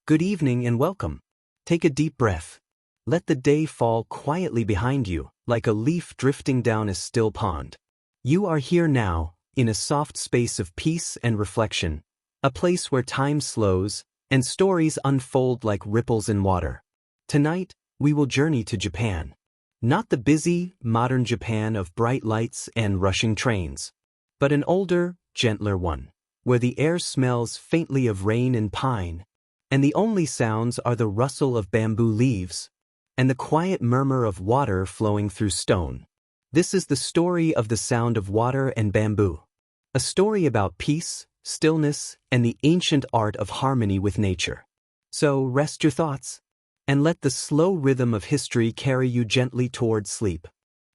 Good evening and welcome. Take a deep breath. Let the day fall quietly behind you, like a leaf drifting down a still pond. You are here now, in a soft space of peace and reflection, a place where time slows and stories unfold like ripples in water. Tonight, we will journey to Japan. Not the busy, modern Japan of bright lights and rushing trains, but an older, gentler one, where the air smells faintly of rain and pine, and the only sounds are the rustle of bamboo leaves and the quiet murmur of water flowing through stone. This is the story of the sound of water and bamboo, a story about peace, stillness, and the ancient art of harmony with nature. So rest your thoughts, and let the slow rhythm of history carry you gently toward sleep.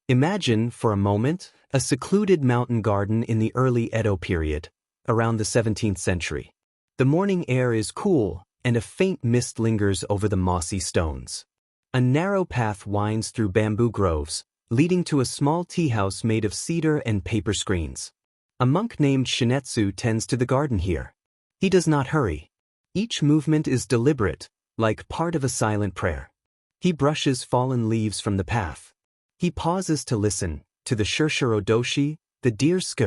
Imagine, for a moment, a secluded mountain garden in the early Edo period, around the 17th century. The morning air is cool, and a faint mist lingers over the mossy stones. A narrow path winds through bamboo groves, leading to a small tea house made of cedar and paper screens. A monk named Shinetsu tends to the garden here. He does not hurry. Each movement is deliberate, like part of a silent prayer. He brushes fallen leaves from the path. He pauses to listen, to the shishi-odoshi, the deer sk,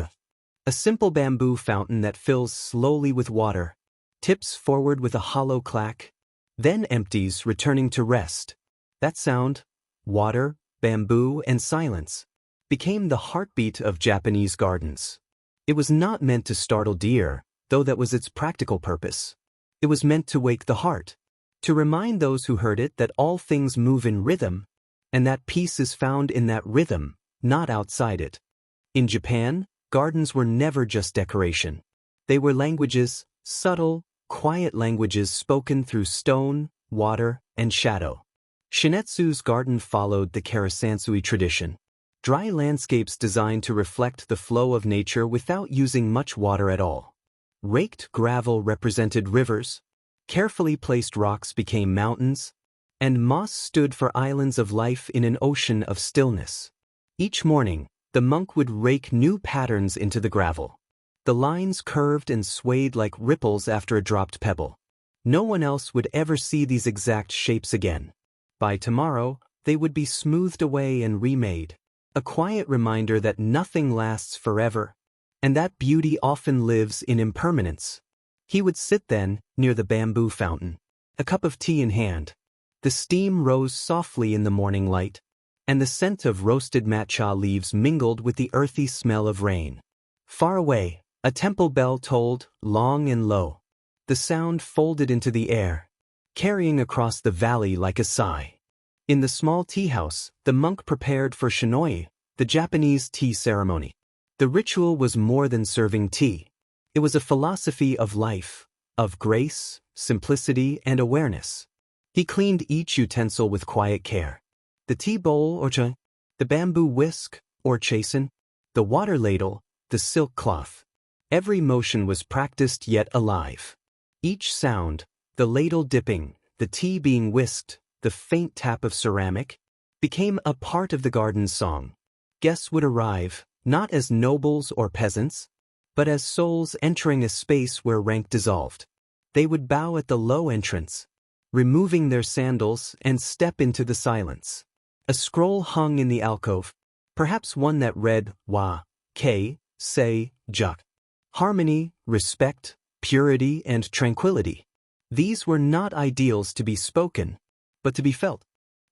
a simple bamboo fountain that fills slowly with water, tips forward with a hollow clack, then empties, returning to rest. That sound, water, bamboo, and silence, became the heartbeat of Japanese gardens. It was not meant to startle deer, though that was its practical purpose. It was meant to wake the heart, to remind those who heard it that all things move in rhythm, and that peace is found in that rhythm, not outside it. In Japan, gardens were never just decoration. They were languages, subtle, quiet languages spoken through stone, water, and shadow. Shinetsu's garden followed the Karasansui tradition. Dry landscapes designed to reflect the flow of nature without using much water at all. Raked gravel represented rivers, carefully placed rocks became mountains, and moss stood for islands of life in an ocean of stillness. Each morning, the monk would rake new patterns into the gravel. The lines curved and swayed like ripples after a dropped pebble. No one else would ever see these exact shapes again. By tomorrow, they would be smoothed away and remade, a quiet reminder that nothing lasts forever, and that beauty often lives in impermanence. He would sit then, near the bamboo fountain, a cup of tea in hand. The steam rose softly in the morning light, and the scent of roasted matcha leaves mingled with the earthy smell of rain. Far away, a temple bell tolled, long and low. The sound folded into the air, carrying across the valley like a sigh. In the small tea house, the monk prepared for shinoi, the Japanese tea ceremony. The ritual was more than serving tea. It was a philosophy of life, of grace, simplicity, and awareness. He cleaned each utensil with quiet care. The tea bowl or cha, the bamboo whisk or chasen, the water ladle, the silk cloth. Every motion was practiced yet alive. Each sound, the ladle dipping, the tea being whisked, the faint tap of ceramic, became a part of the garden's song. Guests would arrive, not as nobles or peasants, but as souls entering a space where rank dissolved. They would bow at the low entrance, removing their sandals, and step into the silence. A scroll hung in the alcove, perhaps one that read wa, ke, sei, jak. Harmony, respect, purity, and tranquility. These were not ideals to be spoken, but to be felt.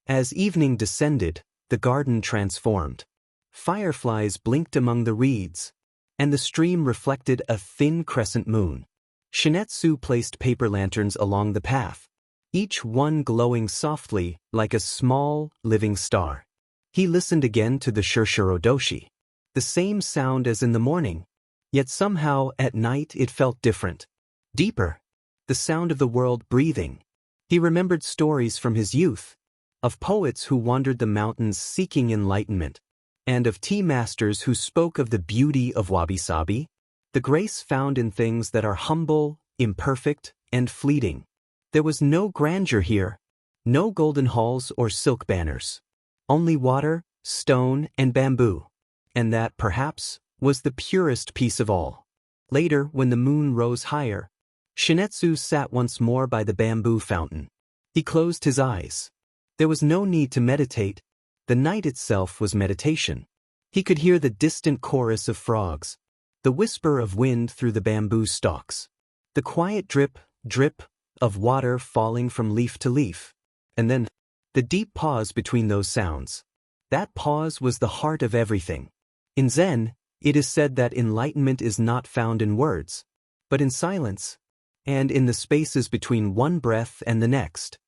As evening descended, the garden transformed. Fireflies blinked among the reeds, and the stream reflected a thin crescent moon. Shinetsu placed paper lanterns along the path, each one glowing softly like a small, living star. He listened again to the shishi-odoshi, the same sound as in the morning. Yet somehow, at night, it felt different, deeper, the sound of the world breathing. He remembered stories from his youth, of poets who wandered the mountains seeking enlightenment, and of tea masters who spoke of the beauty of wabi-sabi, the grace found in things that are humble, imperfect, and fleeting. There was no grandeur here, no golden halls or silk banners, only water, stone, and bamboo, and that, perhaps, was the purest peace of all. Later, when the moon rose higher, Shinetsu sat once more by the bamboo fountain. He closed his eyes. There was no need to meditate. The night itself was meditation. He could hear the distant chorus of frogs, the whisper of wind through the bamboo stalks, the quiet drip, drip of water falling from leaf to leaf, and then the deep pause between those sounds. That pause was the heart of everything. In Zen, it is said that enlightenment is not found in words, but in silence, and in the spaces between one breath and the next.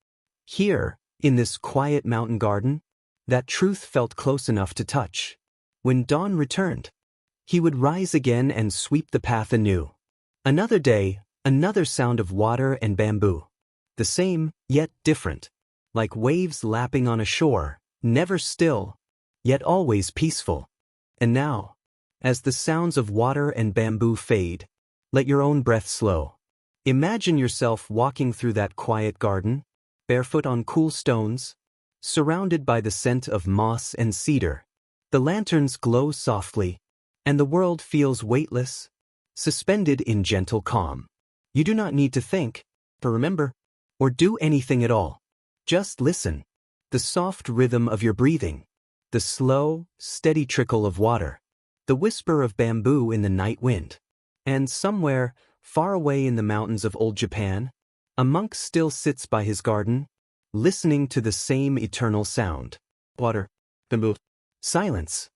Here, in this quiet mountain garden, that truth felt close enough to touch. When dawn returned, he would rise again and sweep the path anew. Another day, another sound of water and bamboo. The same, yet different. Like waves lapping on a shore, never still, yet always peaceful. And now, as the sounds of water and bamboo fade, let your own breath slow. Imagine yourself walking through that quiet garden, barefoot on cool stones, surrounded by the scent of moss and cedar. The lanterns glow softly, and the world feels weightless, suspended in gentle calm. You do not need to think, to remember, or do anything at all. Just listen. The soft rhythm of your breathing, the slow, steady trickle of water, the whisper of bamboo in the night wind. And somewhere, far away in the mountains of old Japan, a monk still sits by his garden, listening to the same eternal sound. Water, bamboo, silence.